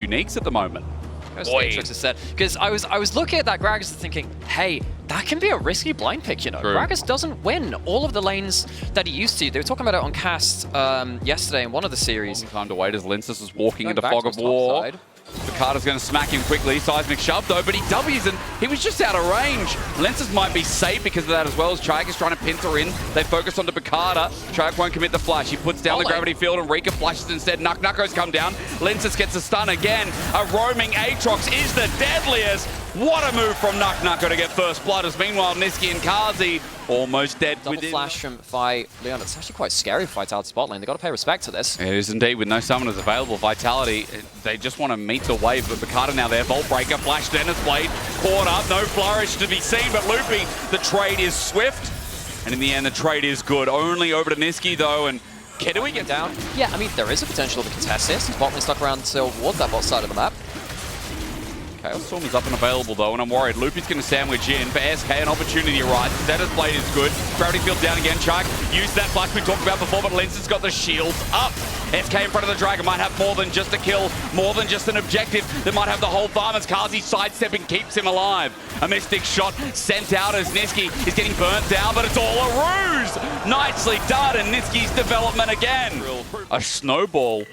uniques at the moment. Because I was looking at that Gragas and thinking, hey, that can be a risky blind pick, you know. True. Gragas doesn't win all of the lanes that he used to. They were talking about it on cast yesterday in one of the series. Long time to wait as Linces is walking into Fog of War. Picarda's going to smack him quickly. Seismic shove though, but he W's and he was just out of range. Lenses might be safe because of that as well as Chag is trying to pincer in. They focus onto Picarda. Chag won't commit the flash. He puts down the gravity field and Rika flashes instead. Knucko's come down. Lenses gets a stun again. A roaming Aatrox is the deadliest. What a move from Knucko to get first blood, as meanwhile Nisqy and Kazi almost dead. Double flash from Leon. It's actually quite scary for Vitality bot lane. They've got to pay respect to this. It is indeed, with no summoners available. Vitality, they just want to meet the wave, but Picarda now there. Volt Breaker, Flash, Dennis Blade, caught up, no flourish to be seen, but Loopy, the trade is swift, and in the end the trade is good. Only over to Nisqy though, and can we get down? Yeah, I mean, there is a potential to contest this. Bot lane stuck around towards that bot side of the map. Chaos Storm is up and available though, and I'm worried. Loopy's going to sandwich in. For SK, an opportunity arises. Dennis Blade is good. Gravity field down again. Chag used that flash we talked about before, but Lens has got the shields up. SK in front of the Dragon might have more than just a kill, more than just an objective. They might have the whole farm as Kazi sidestepping keeps him alive. A mystic shot sent out as Nisqy is getting burnt down, but it's all a ruse. Nicely done, and Nisqy's development again. A snowball.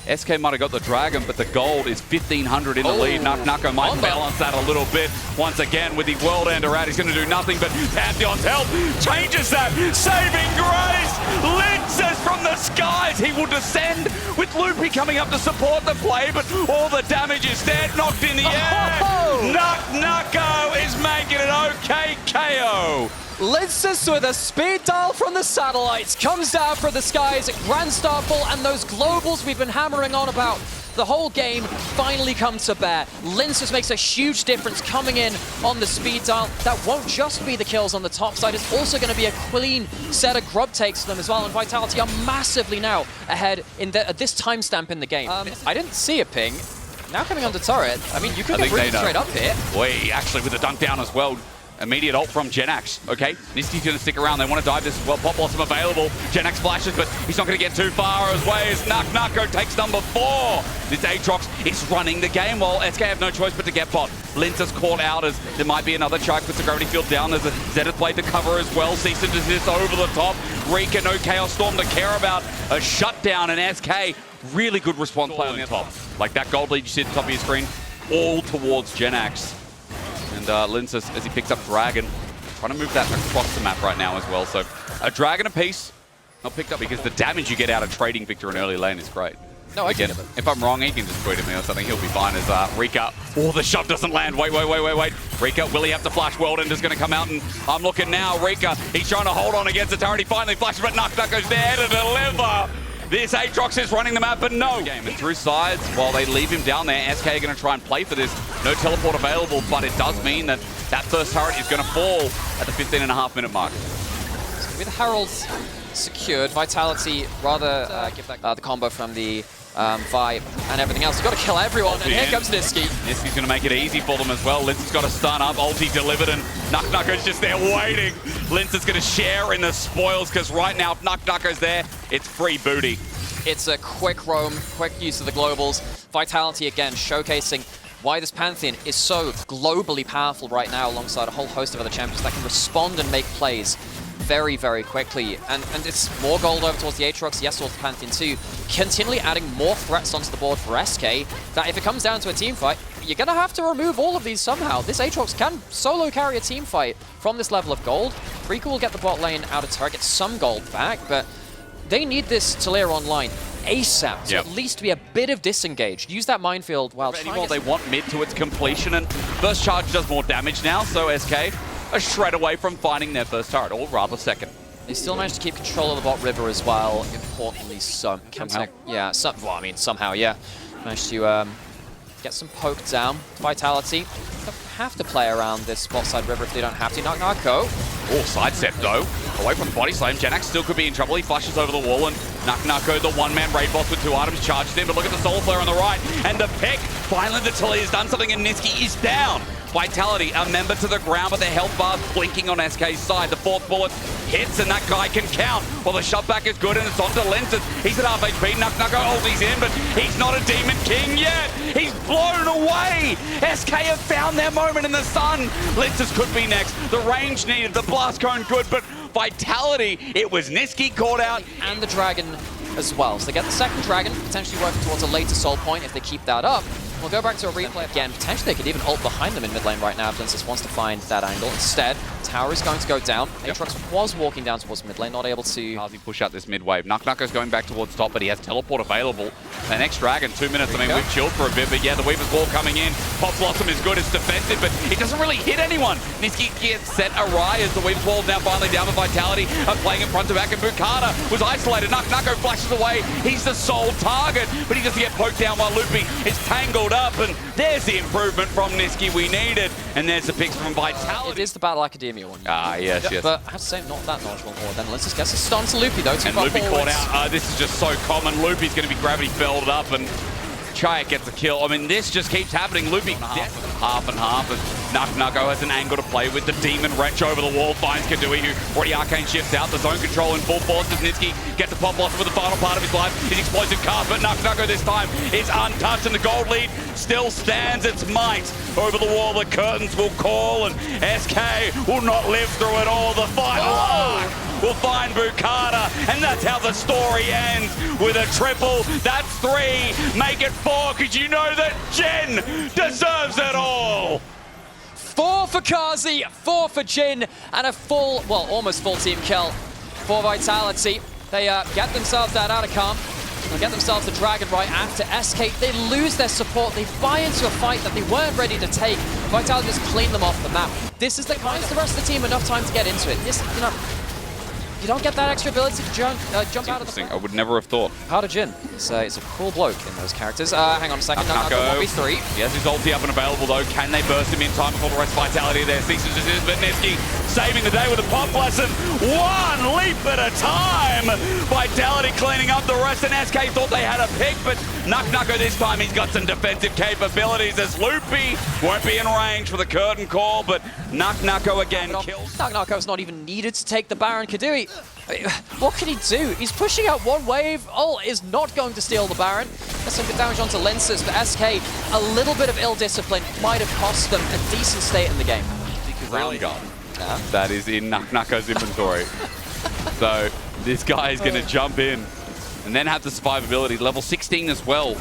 SK might have got the Dragon, but the gold is 1,500 in the lead. Knucko might balance that a little bit. Once again, with the World Ender out, he's going to do nothing, but Pantheon's help changes that. Saving grace! Linces from the skies! He will descend with Loopy coming up to support the play, but all the damage is dead, knocked in the air. Knucko is making it okay, KO. Linces with a speed dial from the satellites, comes down from the skies, Grand Starfall, and those globals we've been hammering on about the whole game finally come to bear. Linces makes a huge difference coming in on the speed dial. That won't just be the kills on the top side, it's also going to be a clean set of grub takes for them as well, and Vitality are massively now ahead in at this timestamp in the game. I didn't see a ping. Now coming onto turret, I mean, you could get really straight up here. Wait, actually with the dunk down as well. Immediate ult from Genax, okay? Nisqy's going to stick around. They want to dive this as well. Pop Blossom available. Genax flashes, but he's not going to get too far as way as Knucko takes number 4. This Aatrox is running the game while SK have no choice but to get bot. Linces caught out as there might be another Chug, puts the gravity field down. There's a Zed played the cover as well. Cease and desist over the top. Rika, no Chaos Storm to care about. A shutdown, and SK, really good response play on the top. Like that gold lead you see at the top of your screen, all towards Genax. And Linces, as he picks up Dragon, trying to move that across the map right now as well. So a Dragon apiece, not picked up because the damage you get out of trading Victor in early lane is great. No, Again, if I'm wrong, he can just tweet at me or something. He'll be fine as Rika. Oh, the shove doesn't land. Wait. Rika, will he have to flash? World Ender's going to come out, and I'm looking now. Rika, he's trying to hold on against the turret. He finally flashes, but Knucko's there to deliver. This Aatrox is running the map, but no. Game through sides while they leave him down there. SK are going to try and play for this. No teleport available, but it does mean that that first turret is going to fall at the 15.5-minute mark. So with Herald's secured, Vitality rather give that the combo from the Vi and everything else. You've got to kill everyone, and here comes Nisqy. Nisqy's going to make it easy for them as well. Lince's got a stun up, ulti delivered, and Knucko's just there waiting. Lince is going to share in the spoils, because right now, if Knucko's there, it's free booty. It's a quick roam, quick use of the globals. Vitality again showcasing why this Pantheon is so globally powerful right now, alongside a whole host of other champions that can respond and make plays very, very quickly. And it's more gold over towards the Aatrox, yes, towards the Pantheon too. Continually adding more threats onto the board for SK, that if it comes down to a team fight, you're going to have to remove all of these somehow. This Aatrox can solo carry a team fight from this level of gold. Rika will get the bot lane out of turret, get some gold back, but they need this Taliyah online ASAP to at least be a bit of disengaged. Use that minefield while trying they want mid to its completion, and first charge does more damage now, so SK a shred away from finding their first turret, or rather second. They still managed to keep control of the bot river as well, importantly somehow. Yeah, somehow, yeah. Managed to get some poke down. Vitality don't have to play around this bot side river if they don't have to. Knucko. Oh, sidestep though. Away from the body slam. Genax still could be in trouble. He flashes over the wall, and Knucko, the one-man raid boss with 2 items, charged in. But look at the soul flare on the right. And the pick. Finally, the Taliyah's done something, and Nisqy is down. Vitality, a member to the ground, but the health bar's blinking on SK's side. The fourth bullet hits, and that guy can count. Well, the shot back is good, and it's onto Lenses. He's at half HP. Nucko holds his in, but he's not a Demon King yet. He's blown away. SK have found their moment in the sun. Lenses could be next. The range needed, the blast cone good, but Vitality, it was Nisqy caught out. And the Dragon as well. So they get the second Dragon, potentially working towards a later Soul Point if they keep that up. We'll go back to a replay again. Potentially they could even ult behind them in mid lane right now if Lenses wants to find that angle. Instead, tower is going to go down. Aatrox was walking down towards mid lane, not able to... Kazi push out this mid wave. Nucko's going back towards top, but he has teleport available. The next Dragon, 2 minutes. I mean, we've chilled for a bit, but yeah, the Weaver's Wall coming in. Pop Blossom is good, it's defensive, but it doesn't really hit anyone. Nisqy gets set awry as the Weaver's Wall now finally down with Vitality. Playing in front to back, and Bukata was isolated. Nucko flashes away. He's the sole target, but he doesn't get poked down while Loopy is tangled up, and there's the improvement from Nisqy we needed, and there's the picks from Vitality. It is the Battle Academia one. Yes. But I have to say, not that knowledgeable more. Then Lenses gets a stun to Loopy though. And Loopy caught out. This is just so common. Loopy's going to be gravity felled up, and Chayak gets a kill. I mean, this just keeps happening. Loopy half and half. And Nucko has an angle to play with. The Demon Wretch over the wall finds Kadui, who already arcane shifts out. The zone control in full force as Nisqy gets a pop blossom with the final part of his life. His explosive cast, but Nucko this time is untouched, and the gold lead still stands its might. Over the wall, the curtains will call, and SK will not live through it all. The final arc will find Bukata, and that's how the story ends, with a triple. That's 3, make it 4, because you know that Jin deserves it all. 4 for Kazi, 4 for Jin, and a full, well, almost full team kill for Vitality. They get themselves that Atacam. They'll get themselves the Dragon right after SK. They lose their support. They buy into a fight that they weren't ready to take. Vitality just clean them off the map. This is the kind of the rest of the team enough time to get into it. This, you don't get that extra ability to jump out of the fight. I would never have thought. How to Jin? It's a cool bloke in those characters. Hang on a second. Nucko 1v3. He has his ulti up and available though. Can they burst him in time before the rest of Vitality there? Ceases resist, but Nisqy saving the day with a pop lesson. 1 leap at a time. Vitality cleaning up the rest, and SK thought they had a pick, but Nucko this time, he's got some defensive capabilities as Loopy won't be in range for the curtain call, but Nucko again kills. Nucko's not even needed to take the Baron. Kadui, what can he do? He's pushing out 1 wave. Ult is not going to steal the Baron. That's some good damage onto Lenses, but SK, a little bit of ill discipline might have cost them a decent state in the game. Round gun. That is in Nucko's inventory. So this guy is going to jump in and then have the survivability. Level 16 as well.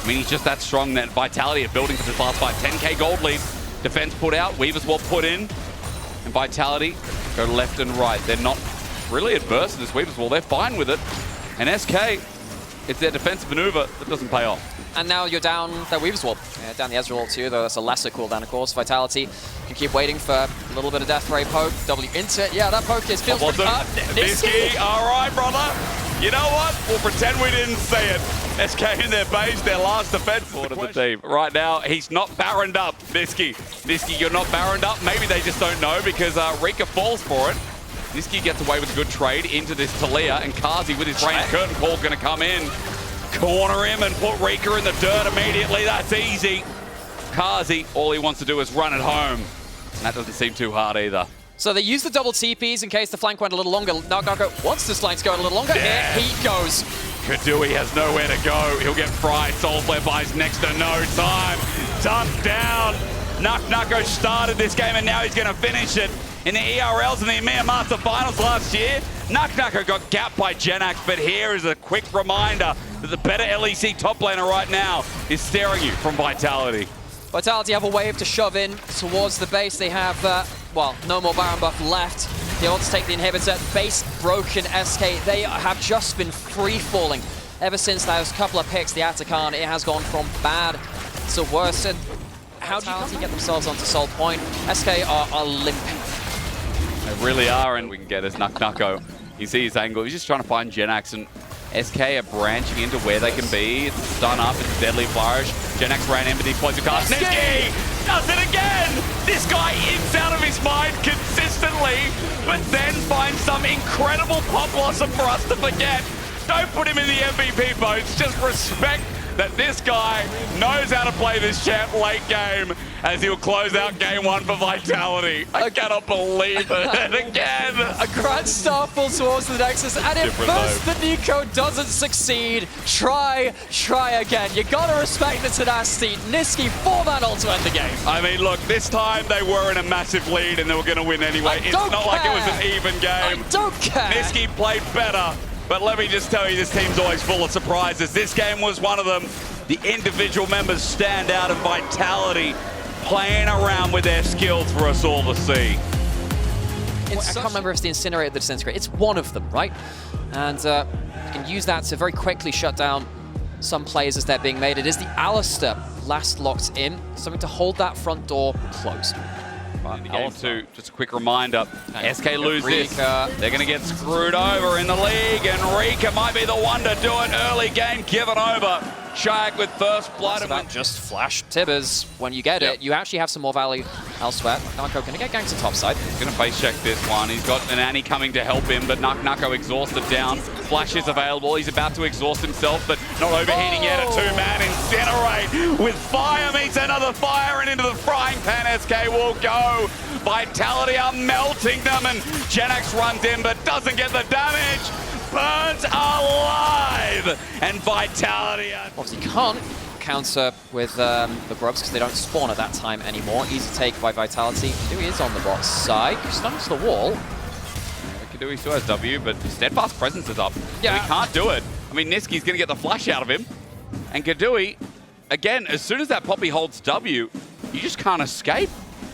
I mean, he's just that strong. That Vitality are building for this last fight. 10k gold lead. Defense put out. Weaver's Wall put in. And Vitality go left and right. They're not really adverse to this Weaver's Wall. They're fine with it. And SK, it's their defensive maneuver that doesn't pay off. And now you're down that Weaver's Wall. Yeah, down the Ezreal Wall too, though that's a lesser cooldown, of course. Vitality can keep waiting for a little bit of death ray poke. W into it. Yeah, that poke feels pretty up. Nisqy, all right, brother. You know what? We'll pretend we didn't see it. SK in their base, their last defense for the team. Right now, he's not Baroned up, Nisqy. Nisqy, you're not Baroned up. Maybe they just don't know because Rika falls for it. Nisqy gets away with a good trade into this Talia, and Kazi with his range curtain call going to come in. Corner him and put Rika in the dirt immediately. That's easy. Kazi, all he wants to do is run it home. And that doesn't seem too hard either. So they use the double TPs in case the flank went a little longer. Nucko wants this flank to go a little longer. Yeah. Here he goes. Kadui has nowhere to go. He'll get fried. Soulflare buys next to no time. Dumped down. Nucko started this game and now he's going to finish it. In the ERLs and the EMEA Master Finals last year, Nucko got gapped by Genax, but here is a quick reminder that the better LEC top laner right now is staring you from Vitality. Vitality have a wave to shove in towards the base. They have, well, no more Baron buff left. They want to take the inhibitor. Base broken SK. They have just been free-falling ever since those couple of picks. The Atacam, it has gone from bad to worse. And how do you get themselves onto Soul Point? SK are limping. They really are, and we can get as Nucko. You see his angle. He's just trying to find Genax, and SK are branching into where they can be. It's stun up, it's deadly flourish. Genax ran in with the explosive cast. Nisqy does it again! This guy is out of his mind consistently, but then finds some incredible pop blossom for us to forget. Don't put him in the MVP votes, just respect that this guy knows how to play this champ late game as he'll close out game 1 for Vitality. I cannot believe it. And again, a grand start full towards the Nexus, and if first the Nico doesn't succeed, try again. You gotta respect the tenacity. Niski 4-man ult to end the game. I mean, look, this time they were in a massive lead and they were gonna win anyway. It's not like it was an even game. I don't care. Niski played better, but let me just tell you, this team's always full of surprises. This game was one of them. The individual members stand out of Vitality, playing around with their skills for us all to see. I can't remember if it's the Incinerator or the Disintegrate. It's one of them, right? And you can use that to very quickly shut down some plays as they're being made. It is the Alistair last locked in, something to hold that front door closed. Game 2, just a quick reminder, SK lose this, they're going to get screwed over in the league, and Rika might be the one to do it early game, give it over. Shag with first blood. And just flash Tibbers when you get it. You actually have some more value elsewhere. Narco going to get ganked to top side. He's going to face check this one. He's got an Annie coming to help him, but Nako exhausted down. Flash is available. He's about to exhaust himself, but not overheating yet. A 2-man Incinerate with fire meets another fire, and into the frying pan SK will go. Vitality are melting them, and Genax runs in but doesn't get the damage. Burnt alive, and Vitality. Obviously can't counter with the Grubs because they don't spawn at that time anymore. Easy take by Vitality. Kadui is on the bot side. Stuns the wall. Kadui still has W, but Steadfast Presence is up. Yeah. So he can't do it. I mean, Niski's going to get the flash out of him. And Kadui, again, as soon as that Poppy holds W, you just can't escape.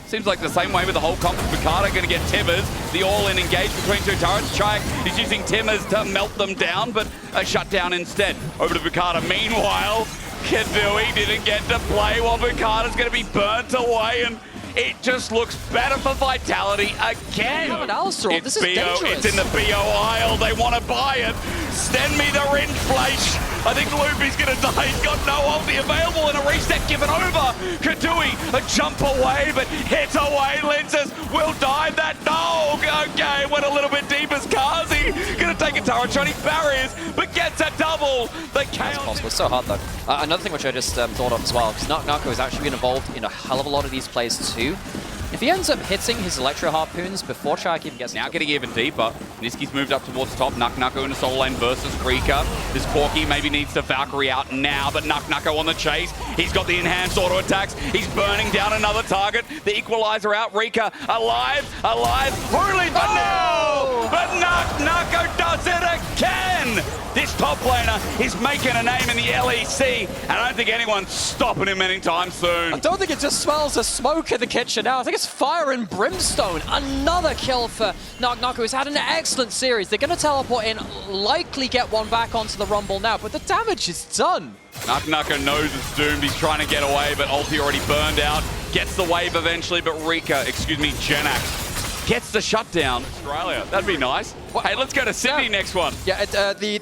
Seems like the same way with the whole comp. Bukata going to get Timmers. The all-in engage between two turrets. Chayek is using Timmers to melt them down, but a shutdown instead. Over to Bukata. Meanwhile, Kadui didn't get to play while Bukata's going to be burnt away, and it just looks better for Vitality again. This is dangerous. It's in the BO aisle. They want to buy it. Send me the Ringe Flash. I think Loopy's going to die. He's got no ulti available, and a reset given over. Kadui, a jump away, but hit away. Lenses will die. That no. Okay, went a little bit deep as Kazi. Going to take a turret shot. He barriers, but gets a double. The chaos. Possible. It's so hard, though. Another thing which I just thought of as well, because Nako has actually been involved in a hell of a lot of these plays too. If he ends up hitting his Electro Harpoons before Chayek even gets... Now getting even deeper. Niski's moved up towards the top. Nako in a solo lane versus Krika. This Corky maybe needs to Valkyrie out now, but Nako on the chase. He's got the enhanced auto attacks. He's burning down another target. The equalizer out. Rika alive. Brutally, but no! But Nako does it again! This top laner is making a name in the LEC, and I don't think anyone's stopping him anytime soon. I don't think it just smells of smoke in the kitchen now. I think it's fire and brimstone. Another kill for Nako, who's had an excellent series. They're going to teleport in, likely get one back onto the Rumble now, but the damage is done. Nako knows it's doomed. He's trying to get away, but ulti already burned out. Gets the wave eventually, but Genax gets the shutdown. Australia, that'd be nice. Hey, let's go to Sydney next one. Yeah, the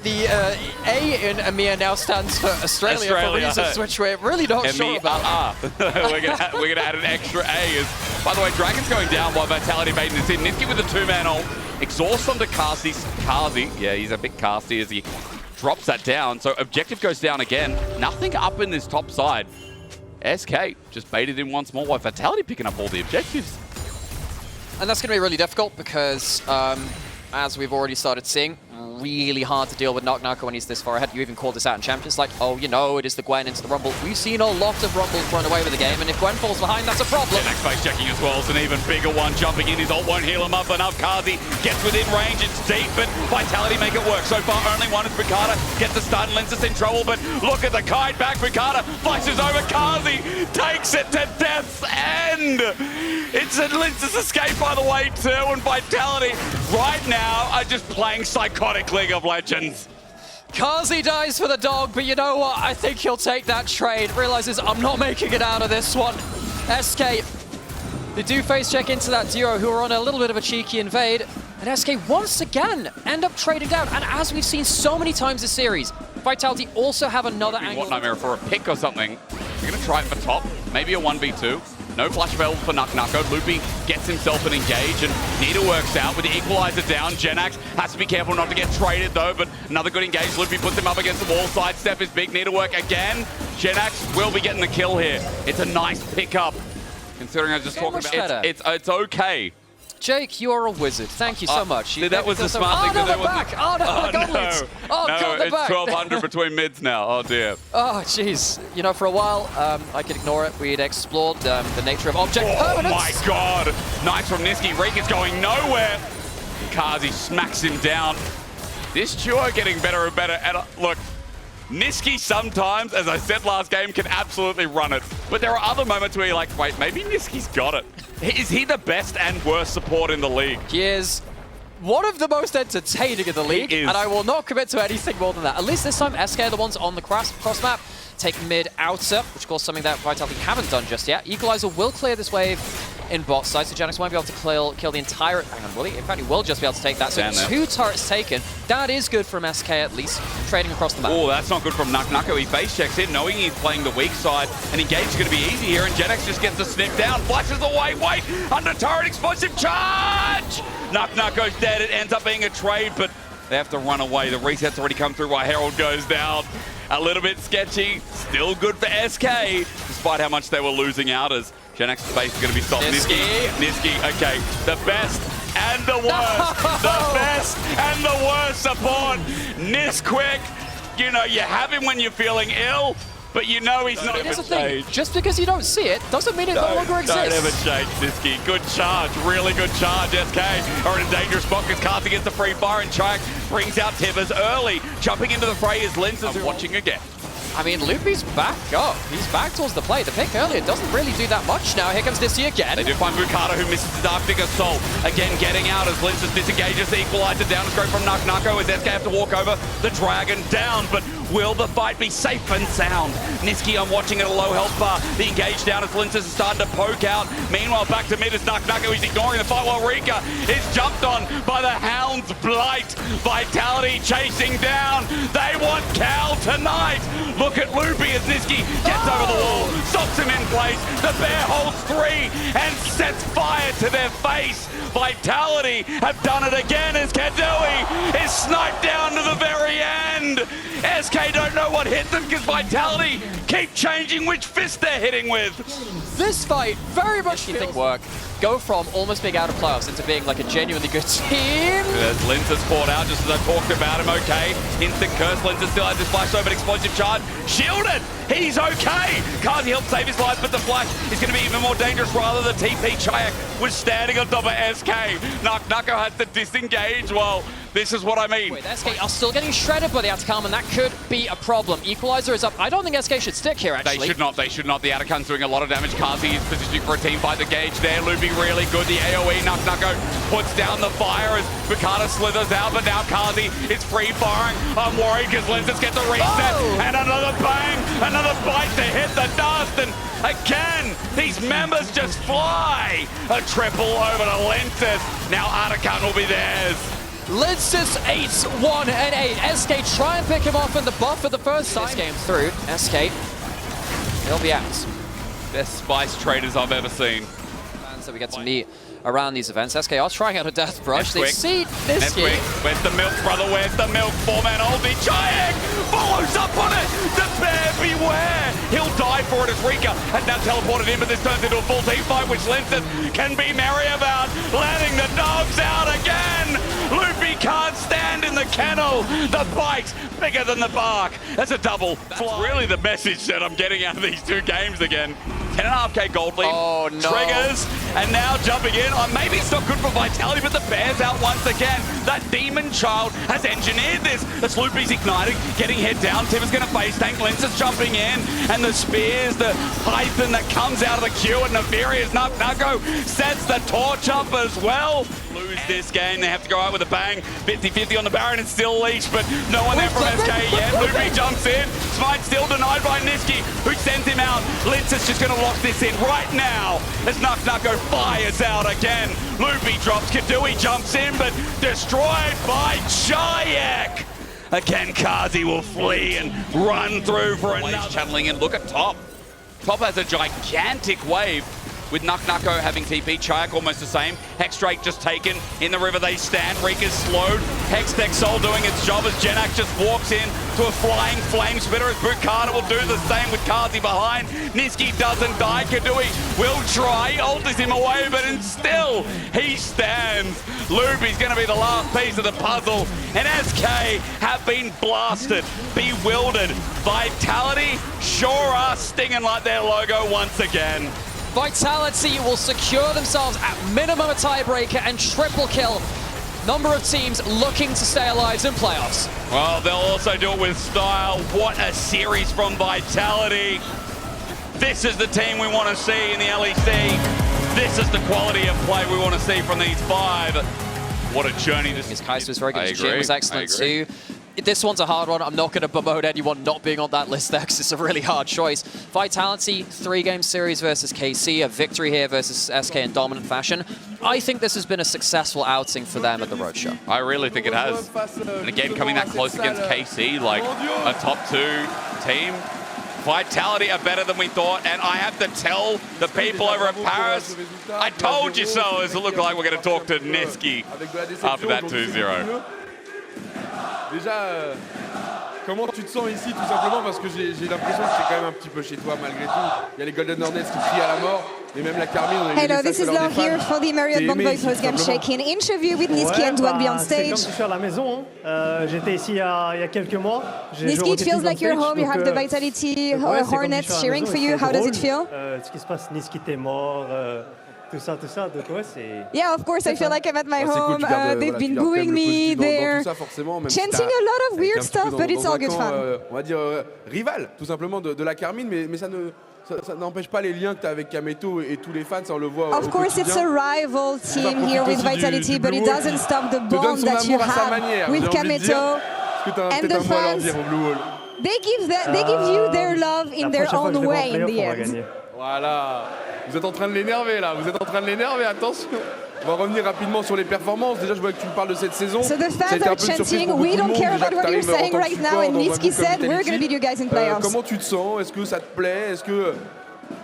A in EMEA now stands for Australia. For reasons which we're really not sure about. We're gonna add an extra A. By the way, Dragon's going down while Vitality baiting this in. Niski with the 2-man ult. Exhaust onto Kazi. Yeah, he's a bit casty as he drops that down. So objective goes down again. Nothing up in this top side. SK just baited in once more while Vitality picking up all the objectives. And that's going to be really difficult because, as we've already started seeing, really hard to deal with Nako when he's this far ahead. You even called this out in Champions, like, oh, you know, it is the Gwen into the Rumble. We've seen a lot of Rumbles run away with the game, and if Gwen falls behind, that's a problem. Next face checking as well. It's an even bigger one. Jumping in, his ult won't heal him up enough. Kazi gets within range. It's deep, but Vitality make it work. So far, only one is Bukata. Gets the stun, Lenses in trouble, but look at the kite back. Bukata flashes over. Kazi takes it to death's end. It's a Lenses escape, by the way, too, and Vitality right now are just playing psychotic League of Legends. Kazi dies for the dog, but you know what? I think he'll take that trade. Realizes I'm not making it out of this one. SK, they do face check into that duo who are on a little bit of a cheeky invade. And SK once again end up trading down. And as we've seen so many times this series, Vitality also have another angle. What Nightmare for a pick or something? We're going to try it for top. Maybe a 1v2. No flash available for Nucko. Loopy gets himself an engage, and Nita works out with the equalizer down. Genax has to be careful not to get traded though, but another good engage. Loopy puts him up against the wall. Sidestep is big. Nita work again. Genax will be getting the kill here. It's a nice pickup, considering I was just talking about it's okay. Jake, you're a wizard. Thank you so much. That was the smart thing. Oh, no, they're back. Oh, no, no. Oh, no, God, they're it's back. 1200 between mids now. Oh, dear. Oh, jeez. You know, for a while, I could ignore it. We'd explored the nature of object permanence. Oh, my God. Nice from Nisqy. Reek is going nowhere. Kazi smacks him down. This duo getting better and better. And look, Nisqy sometimes, as I said last game, can absolutely run it. But there are other moments where you're like, wait, maybe Nisqy's got it. Is he the best and worst support in the league? He is one of the most entertaining in the league, and I will not commit to anything more than that. At least this time, SK are the ones on the cross map. Take mid outer, which of course something that Vitality haven't done just yet. Equalizer will clear this wave in bot side, so Genax won't be able to kill the entire... Hang on, will he? In fact, he will just be able to take that. So 2 turrets taken. That is good from SK at least, trading across the map. Oh, that's not good from Nucko. He face checks in, knowing he's playing the weak side. And engage is going to be easy here, and Genax just gets the snip down, flashes away, wait! Under turret, explosive charge! Nucko's dead. It ends up being a trade, but they have to run away. The reset's already come through while Herald goes down. A little bit sketchy, still good for SK, despite how much they were losing out as Genax's base is going to be stopped. Nisqy, okay, the best and the worst. The best and the worst support. Nisqy, you know, you have him when you're feeling ill, but you know he's not Here's ever the thing, changed. just because you don't see it, doesn't mean it no longer exists. Don't ever change, Nisqy. Good charge, really good charge. SK are in a dangerous spot because Kazi gets the free fire, and Chayek brings out Tibbers early. Jumping into the fray is Lenses watching again. I mean, Loopy's back up. He's back towards the play. The pick earlier doesn't really do that much now. Here comes Nisqy again. They do find Bukata, who misses his Arctic Assault. Again, getting out as Lenses disengages the equalizer down. Straight from Nucko as SK have to walk over the Dragon down, but will the fight be safe and sound? Nisqy, I'm watching at a low health bar. The engage down as Lenses is starting to poke out. Meanwhile, back to mid is Nucko. He's ignoring the fight while Rika is jumped on by the Hound's Blight. Vitality chasing down. They want Cal tonight. Look at Loopy as Nisqy gets over the wall, stops him in place. The bear holds 3 and sets fire to their face. Vitality have done it again as Kadui is sniped down to the very end. SK don't know what hit them because Vitality keep changing which fist they're hitting with. This fight very much you think work. Go from almost being out of playoffs into being like a genuinely good team. There's Lenses fought out just as I talked about him, okay. Instant curse, Lenses still has his flash over, explosive charge. Shielded! He's okay! Kazi helped save his life, but the flash is going to be even more dangerous rather than TP. Chayek was standing on top of SK. Nucko has to disengage. Well, this is what I mean. Wait, SK are still getting shredded by the Atacama, and that could be a problem. Equalizer is up. I don't think SK should stick here, actually. They should not. The Atacan's doing a lot of damage. Kazi is positioning for a team fight. The gauge there. Loopy really good. The AoE. Nucko puts down the fire as Bukata slithers out, but now Kazi is free firing. I'm worried because Lenses gets a reset. And another bang. Another bite to hit the dust. And again, these members just fly. A triple over to Lenses. Now Atacan will be theirs. Lenses 8-1 and 8. SK try and pick him off in the buff for the first time. This game through. SK, they'll be out. Best spice traders I've ever seen. Fans that we get to meet around these events. SK are trying out a death brush. They see Nisqy. Where's the milk, brother? Where's the milk? 4-man ulti. Chayek follows up on it. The bear beware. He'll die for it as Rika has now teleported in, but this turns into a full team fight, which Lenses can be merry about. Letting the dogs out again. Loopy can't stand in the kennel. The bite bigger than the bark. That's a double. That's really the message that I'm getting out of these 2 games again. 10.5k gold lead. Oh, no. Triggers. And now jumping in. Maybe it's not good for Vitality, but the Bear's out once again. That Demon Child has engineered this. As Loopy's igniting, getting head down. Tim is going to face tank. Lenses jumping in. And the spears, the Python that comes out of the queue. And Nefarious Nucko sets the torch up as well. Lose this game. They have to go out with a bang. 50-50 on the Baron. It's still Leash, but no one there from SK yet. Loopy jumps in. Smite still denied by Nisqy, who sends him out. Lenses just going to lock this in right now as Nucko fires out again. Loopy drops. Kadui jumps in, but destroyed by Chayek. Again, Kazi will flee and run through for another. Channeling in. Look at Top. Top has a gigantic wave with Nuko having TP, Chayak almost the same. Hex Drake just taken, in the river they stand, Rika's slowed, Hextech Soul doing its job as Genak just walks in to a flying flame spitter as Bukata will do the same with Kazi behind. Niski doesn't die, Kadui will try, ults him away, but still he stands. Loopy's going to be the last piece of the puzzle, and SK have been blasted, bewildered. Vitality sure are stinging like their logo once again. Vitality will secure themselves at minimum a tiebreaker and triple kill. Number of teams looking to stay alive in playoffs. Well, they'll also do it with style. What a series from Vitality. This is the team we want to see in the LEC. This is the quality of play we want to see from these five. What a journey this is. Kaiser was very good. Jin was excellent too. This one's a hard one. I'm not going to bemoan anyone not being on that list there because it's a really hard choice. Vitality, 3-game series versus KC, a victory here versus SK in dominant fashion. I think this has been a successful outing for them at the Roadshow. I really think it has. And again, coming that close against KC, like a top 2 team. Vitality are better than we thought, and I have to tell the people over at Paris, I told you so, as it looked like we're going to talk to Niski after that 2-0. Déjà, comment tu te sens ici, tout simplement, parce que j'ai l'impression que c'est quand même un petit peu chez toi malgré tout. Il y a les Golden Hornets qui crient à la mort, et même la Carmine, on a eu Hello, this is Laure here for the Marriott Bonvoy post-game check-in interview with Niski and Dwagby on stage. C'est comme si je suis à la maison. J'étais ici il y a quelques mois. Niski, it feels like you're home. You have the Vitality Hornets cheering for you. How does it feel? Ce qui se passe, Niski t'es mort. Tout ça, donc ouais, c'est... Yeah, of course, I feel like I'm at my home. They've been booing me, they're chanting a lot of weird stuff, but it's all good fun. On va dire rival, tout simplement, de la Carmine, mais ça n'empêche pas les liens que tu as avec Kameto et tous les fans, ça on le voit. Of course, it's a rival team here with Vitality, but it doesn't stop the bond that you have with Kameto and the fans. They give you their love in their own way in the end. Voilà. Vous êtes en train de l'énerver là, vous êtes en train de l'énerver, attention. On va revenir rapidement sur les performances. Déjà, je vois que tu me parles de cette saison. So the fans are chanting, we don't care about what you're saying right now, and Niski said, we're going to beat you guys in playoffs. Comment tu te sens? Est-ce que ça te plaît? Est-ce que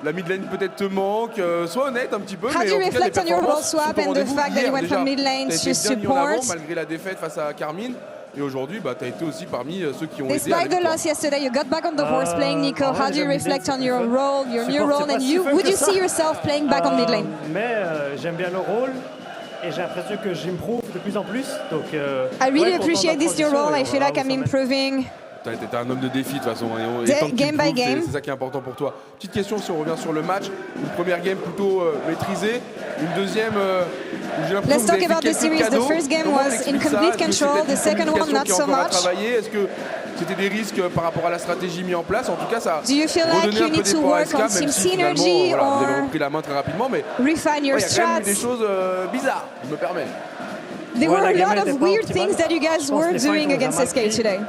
la mid lane peut-être te manque? Sois honnête un petit peu. How do you reflect on your role swap and the fact that you went from mid lane to support? Malgré la défaite face à Carmine. Et aujourd'hui, tu as été aussi parmi ceux qui ont aidé. Despite the loss yesterday, you got back on the horse playing Nico. How do you reflect on your role, your new role, and would you see yourself playing back on mid lane? Mais j'aime bien le rôle et j'ai l'impression que j'improve de plus en plus. Donc, I really appreciate this new role. I feel like I'm improving. T'es un homme de défi de toute façon. Game by game. C'est ça qui est important pour toi. Petite question si on revient sur le match. Une première game plutôt maîtrisée. Une deuxième... Let's talk about the series. The first game was in complete control. The second one, not so much. Est-ce que c'était des risques par rapport à la stratégie mise en place? En tout cas, ça do you feel like you need to work on team synergy or vous avez repris la main très rapidement, mais refine your strats? Il y a quand même des choses bizarres, je me permets. There were a lot of weird things that you guys were doing against SK today.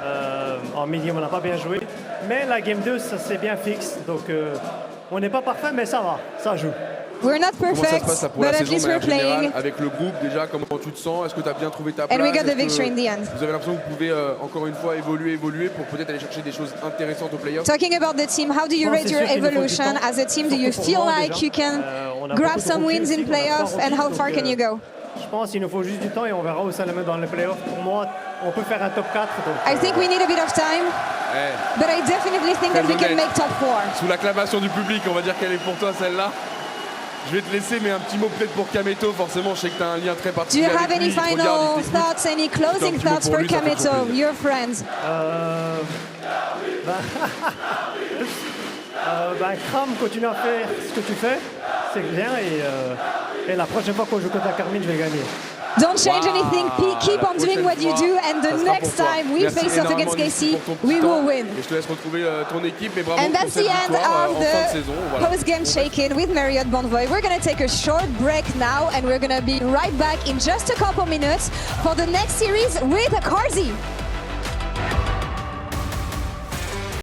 En medium, on n'a pas bien joué. Mais la game 2, ça c'est bien fixe. Donc, on n'est pas parfait, mais ça va, ça joue. We're not perfect, but at least we're playing. Avec le groupe, déjà, comment tu te sens? Est-ce que tu as bien trouvé ta place? And we got the victory in the end. Vous avez l'impression que vous pouvez encore une fois évoluer pour peut-être aller chercher des choses intéressantes au playoff? Talking about the team, how do you rate your evolution as a team? Do you feel like you can grab some wins in playoff, and how far can you go? Je pense qu'il nous faut juste du temps et on verra où ça le met dans les playoffs. Pour moi, on peut faire un top 4. Donc, I think we need a bit of time, but I definitely think that we can make top 4. Sous l'acclamation du public, on va dire qu'elle est pour toi celle-là. Je vais te laisser, mais un petit mot peut-être pour Kameto. Forcément, je sais que tu as un lien très particulier. Do you have any final thoughts, any closing thoughts for Kameto, your friends? Kram, continue à faire ce que tu fais, c'est bien. Et la prochaine fois qu'on joue contre la Carmine, je vais gagner. Don't change anything, keep on doing what you do, and the next time we face off against KC, we will win. Et je te laisse retrouver ton équipe, mais bravo and that's the end of the post-game shake-in with Marriott Bonvoy. We're going to take a short break now, and we're going to be right back in just a couple minutes for the next series with Karzi.